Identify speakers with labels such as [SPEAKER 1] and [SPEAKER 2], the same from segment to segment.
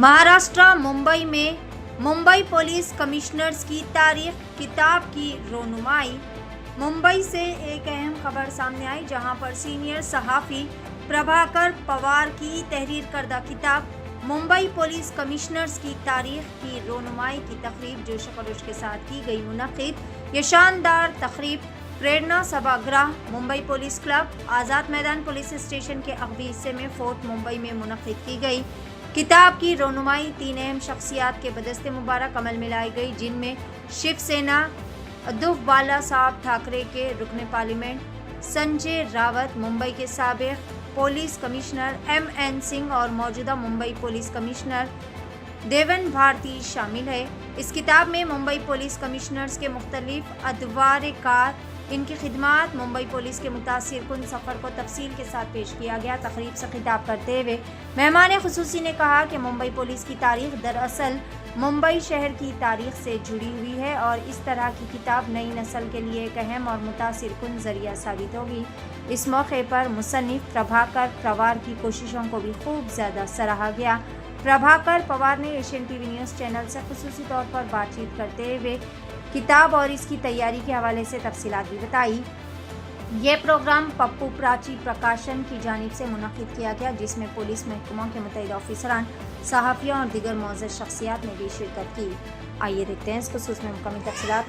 [SPEAKER 1] महाराष्ट्र मुंबई में Mumbai police commissioners की तारीख किताब की रोनुमाई। मुंबई से एक अहम खबर सामने आई, जहां पर सीनियर सहाफ़ी प्रभाकर पवार की तहरीर करदा किताब मुंबई पुलिस कमिश्नर्स की तारीख की रोनुमाई की तकरीब जोश खरोश के साथ की गई मुनक़िद। ये शानदार तकरीब प्रेरणा सभागृह मुंबई पुलिस क्लब आज़ाद मैदान पुलिस स्टेशन के अगबी हिस्से में फोर्ट मुंबई में मुनक़िद की गई। किताब की रोनुमाई 3 अहम शख्सियात के बदस्ते मुबारक अमल में लाई गई, जिनमें शिवसेना अब्दुल बाला साहब ठाकरे के रुकन पार्लियामेंट, संजय रावत मुंबई के साबिक पुलिस कमिश्नर MN सिंह और मौजूदा मुंबई पुलिस कमिश्नर देवन भारती शामिल है। इस किताब में मुंबई पुलिस कमिश्नर्स के मुख्तलिफ अदवार कार, इनकी खिदमात, मुंबई पुलिस के मुतासिर कुन सफ़र को तफसील के साथ पेश किया गया। तकरीब से खिताब करते हुए मेहमान खुसूसी ने कहा कि मुंबई पुलिस की तारीख दरअसल मुंबई शहर की तारीख से जुड़ी हुई है और इस तरह की किताब नई नस्ल के लिए एक अहम और मुतासिर कुन ज़रिया साबित होगी। इस मौके पर मुसन्निफ प्रभाकर पवार की कोशिशों को भी खूब ज़्यादा सराहा गया। प्रभाकर पवार ने एशियन टीवी न्यूज़ चैनल से खुसूसी तौर पर बातचीत करते हुए किताब और इसकी तैयारी के हवाले से तफसीलात भी बताई। यह प्रोग्राम पप्पू प्राची प्रकाशन की जानिब से मुनक़िद किया गया, जिसमें पुलिस महकमों के मुतअद्दिद ऑफिसरान, सहाफ़ियों और दीगर मोअज़्ज़ज़ शख्सियात ने भी शिरकत की। आइए देखते हैं इस खुसूस में मुकम्मल तफसीलात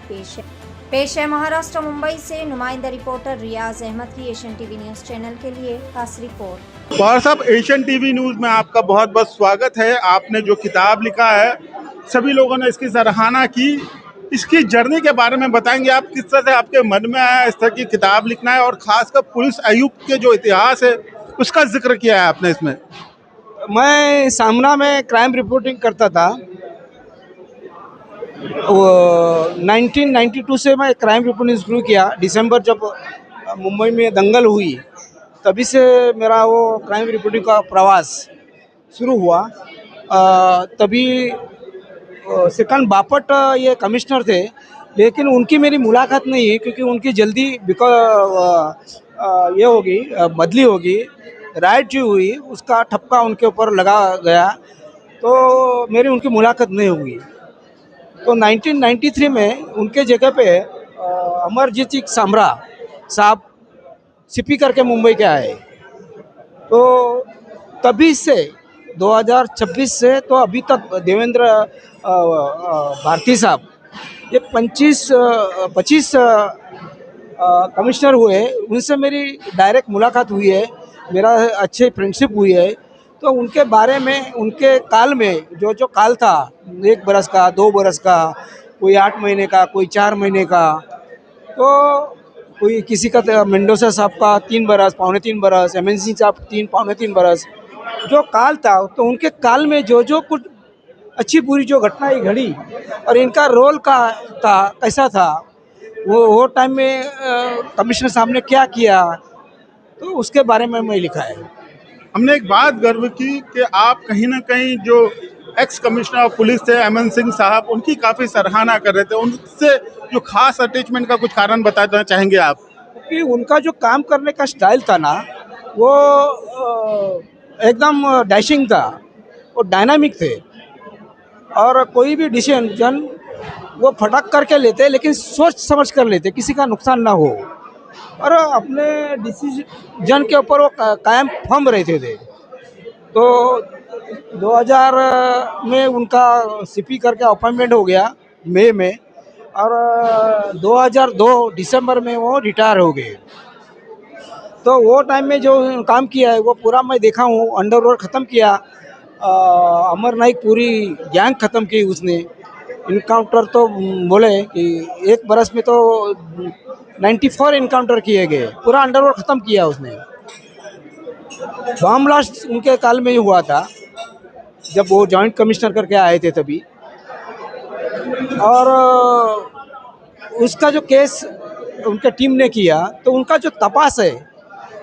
[SPEAKER 1] पेश है। महाराष्ट्र मुंबई से नुमाइंदा रिपोर्टर रियाज अहमद की एशियन टीवी न्यूज़ चैनल के लिए खास रिपोर्ट।
[SPEAKER 2] पवार साहब, एशियन टीवी न्यूज़ में आपका बहुत बहुत स्वागत है। आपने जो किताब लिखा है, सभी लोगों ने इसकी सराहना की। इसकी जर्नी के बारे में बताएंगे आप, किस तरह से आपके मन में आया इस तरह की किताब लिखना है, और ख़ासकर पुलिस आयुक्त के जो इतिहास है उसका जिक्र किया है आपने इसमें।
[SPEAKER 3] मैं सामना में क्राइम रिपोर्टिंग करता था। 1992 से मैं क्राइम रिपोर्टिंग शुरू किया। दिसंबर जब मुंबई में दंगल हुई, तभी से मेरा वो क्राइम रिपोर्टिंग का प्रवास शुरू हुआ। तभी सेकंड बापट ये कमिश्नर थे, लेकिन उनकी मेरी मुलाकात नहीं है क्योंकि उनकी जल्दी ये होगी, बदली होगी, राइट जो हुई उसका ठप्पा उनके ऊपर लगा गया, तो मेरी उनकी मुलाकात नहीं हुई। तो 1993 में उनके जगह पे अमरजीत सिंह सामरा साहब सीपी करके मुंबई के आए। तो तभी से 2026 से तो अभी तक देवेंद्र भारती साहब, ये 25 कमिश्नर हुए, उनसे मेरी डायरेक्ट मुलाकात हुई है, मेरा अच्छे फ्रेंडशिप हुई है। तो उनके बारे में, उनके काल में जो काल था, 1 बरस का, 2 बरस का, कोई 8 महीने का, कोई 4 महीने का, तो कोई किसी का मेंडोसा साहब का 3 बरस, पौने 3 बरस, MN सिंह साहब 3 पौने 3 बरस, जो काल था, तो उनके काल में जो कुछ अच्छी बुरी जो घटनाएं घड़ी और इनका रोल कैसा था, वो टाइम में कमिश्नर साहब ने क्या किया, तो उसके बारे में मैं लिखा है।
[SPEAKER 2] हमने एक बात गर्व की कि आप कहीं ना कहीं जो एक्स कमिश्नर ऑफ पुलिस थे MN सिंह साहब, उनकी काफ़ी सराहना कर रहे थे। उनसे जो खास अटैचमेंट का कुछ कारण बताना चाहेंगे आप?
[SPEAKER 3] क्योंकि उनका जो काम करने का स्टाइल था ना, वो एकदम डैशिंग था, वो डायनामिक थे, और कोई भी डिसीजन वो फटक करके लेते, लेकिन सोच समझ कर लेते, किसी का नुकसान ना हो, और अपने डिसीजन के ऊपर वो कायम फर्म रहते थे। तो 2000 में उनका सीपी करके अपॉइंटमेंट हो गया मई में, और 2002 दिसंबर में वो रिटायर हो गए। तो वो टाइम में जो काम किया है वो पूरा मैं देखा हूँ। अंडरवर्ल्ड ख़त्म किया, अमर नाइक पूरी गैंग ख़त्म की उसने। इनकाउंटर तो बोले कि 1 बरस में तो 94 इनकाउंटर किए गए, पूरा अंडरवर्ल्ड ख़त्म किया उसने। बम ब्लास्ट उनके काल में ही हुआ था, जब वो जॉइंट कमिश्नर करके आए थे तभी। और उसका जो केस उनके टीम ने किया, तो उनका जो तपास है,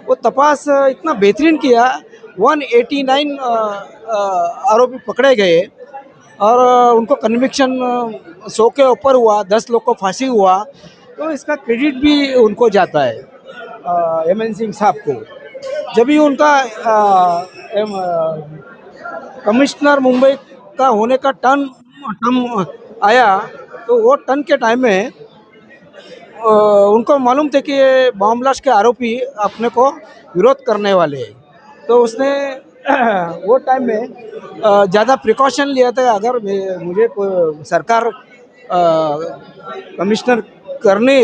[SPEAKER 3] वो तपास इतना बेहतरीन किया। 189 आरोपी पकड़े गए और उनको कन्विक्शन 100 के ऊपर हुआ, 10 लोग को फांसी हुआ। तो इसका क्रेडिट भी उनको जाता है, MN सिंह साहब को। जब भी उनका कमिश्नर मुंबई का होने का टर्म आया, तो वो टर्न के टाइम में उनको मालूम थे कि ये बॉम्ब ब्लास्ट के आरोपी अपने को विरोध करने वाले हैं, तो उसने वो टाइम में ज़्यादा प्रिकॉशन लिया था। अगर मुझे सरकार कमिश्नर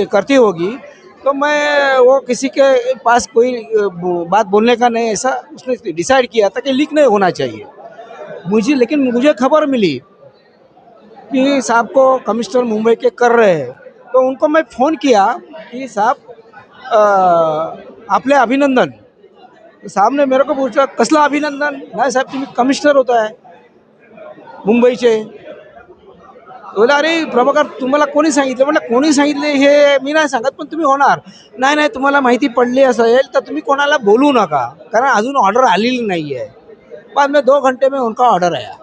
[SPEAKER 3] करती होगी तो मैं वो किसी के पास कोई बात बोलने का नहीं, ऐसा उसने डिसाइड किया था कि लीक नहीं होना चाहिए। लेकिन मुझे खबर मिली कि साहब को कमिश्नर मुंबई के कर रहे हैं, तो उनको मैं फ़ोन किया कि साहब आपले अभिनंदन। तो साहब ने मेरे को पूछा कसला अभिनंदन, नाही साहेब तुम्ही कमिश्नर होता है मुंबईचे। बोला अरे प्रभाकर तुम्हाला कोणी सांगितलं? म्हटलं कोणी सांगितले हे मी नाही सांगत, पण तुम्ही होणार. नाही नाही तुम्हाला माहिती पडली असेल तर तुम्ही कोणाला बोलू नका, कारण अजून ऑर्डर आलेली नाही है। बाद में 2 घंटे में उनका ऑर्डर आया।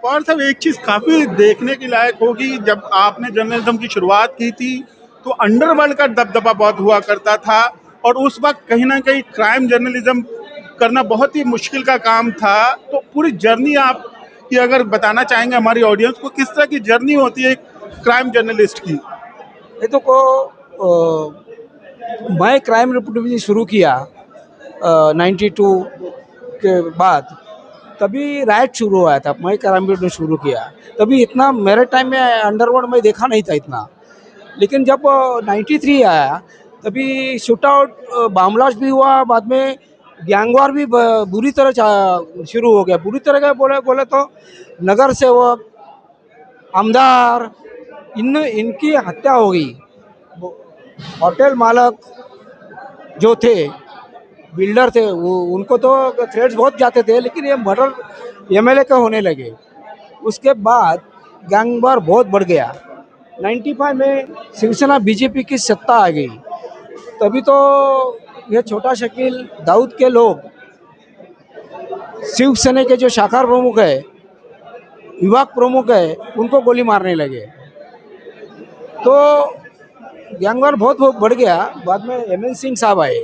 [SPEAKER 2] और सब एक चीज़ काफ़ी देखने की लायक होगी, जब आपने जर्नलिज्म की शुरुआत की थी तो अंडरवर्ल्ड का दबदबा बहुत हुआ करता था, और उस वक्त कहीं ना कहीं क्राइम जर्नलिज्म करना बहुत ही मुश्किल का काम था। तो पूरी जर्नी आप कि अगर बताना चाहेंगे हमारी ऑडियंस को, किस तरह की जर्नी होती है एक क्राइम जर्नलिस्ट की?
[SPEAKER 3] ये तो मैं क्राइम रिपोर्टिंग शुरू किया 92 के बाद, तभी राइट शुरू हुआ था। मैं क्राइम रिपोर्टिंग शुरू किया तभी इतना मेरे टाइम में अंडरवर्ल्ड में देखा नहीं था इतना। लेकिन जब 93 आया तभी शूट आउट बॉम्ब ब्लास्ट भी हुआ, बाद में गैंग वॉर भी बुरी तरह शुरू हो गया। बुरी तरह का बोले तो नगर सेवक, आमदार, इनकी हत्या हो गई। होटल मालक जो थे, बिल्डर थे, वो उनको तो थ्रेट्स बहुत जाते थे, लेकिन ये मर्डर एमएलए का होने लगे। उसके बाद गैंग वॉर बहुत बढ़ गया। 95 में शिवसेना बीजेपी की सत्ता आ गई, तभी तो ये छोटा शकील दाऊद के लोग शिवसेना के जो शाखा प्रमुख है, विभाग प्रमुख है, उनको गोली मारने लगे। तो गैंग वॉर बहुत बढ़ गया। बाद में एमएन सिंह साहब आए।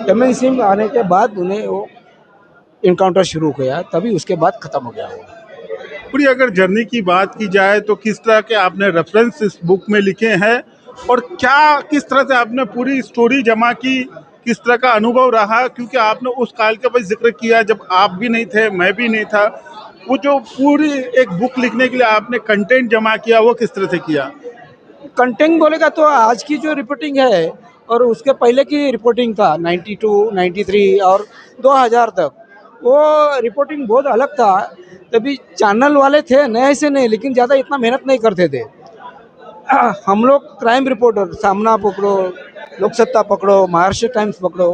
[SPEAKER 3] एमएन सिंह आने के बाद उन्हें वो इनकाउंटर शुरू किया, तभी उसके बाद ख़त्म हो गया।
[SPEAKER 2] पूरी अगर जर्नी की बात की जाए तो किस तरह के आपने रेफरेंस इस बुक में लिखे हैं, और क्या किस तरह से आपने पूरी स्टोरी जमा की, किस तरह का अनुभव रहा? क्योंकि आपने उस काल का भी जिक्र किया जब आप भी नहीं थे, मैं भी नहीं था। वो जो पूरी एक बुक लिखने के लिए आपने कंटेंट जमा किया, वो किस तरह से किया?
[SPEAKER 3] कंटेंट बोलेगा तो आज की जो रिपोर्टिंग है और उसके पहले की रिपोर्टिंग था 92, 93 और 2000 तक, वो रिपोर्टिंग बहुत अलग था। तभी चैनल वाले थे, नए से नहीं, लेकिन ज़्यादा इतना मेहनत नहीं करते थे। हम लोग क्राइम रिपोर्टर, सामना पकड़ो, लोकसत्ता पकड़ो, महाराष्ट्र टाइम्स पकड़ो,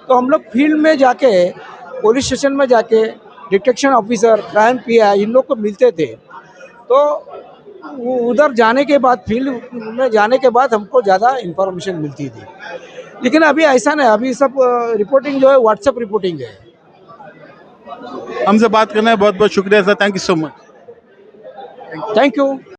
[SPEAKER 3] तो हम लोग फील्ड में जाके, पुलिस स्टेशन में जाके डिटेक्शन ऑफिसर, क्राइम पीआई, इन लोग को मिलते थे। तो उधर जाने के बाद, फील्ड में जाने के बाद हमको ज़्यादा इन्फॉर्मेशन मिलती थी। लेकिन अभी ऐसा नहीं, अभी सब रिपोर्टिंग जो है व्हाट्सएप रिपोर्टिंग है।
[SPEAKER 2] हमसे बात करने का बहुत बहुत शुक्रिया sir, thank you so much.
[SPEAKER 3] Thank you.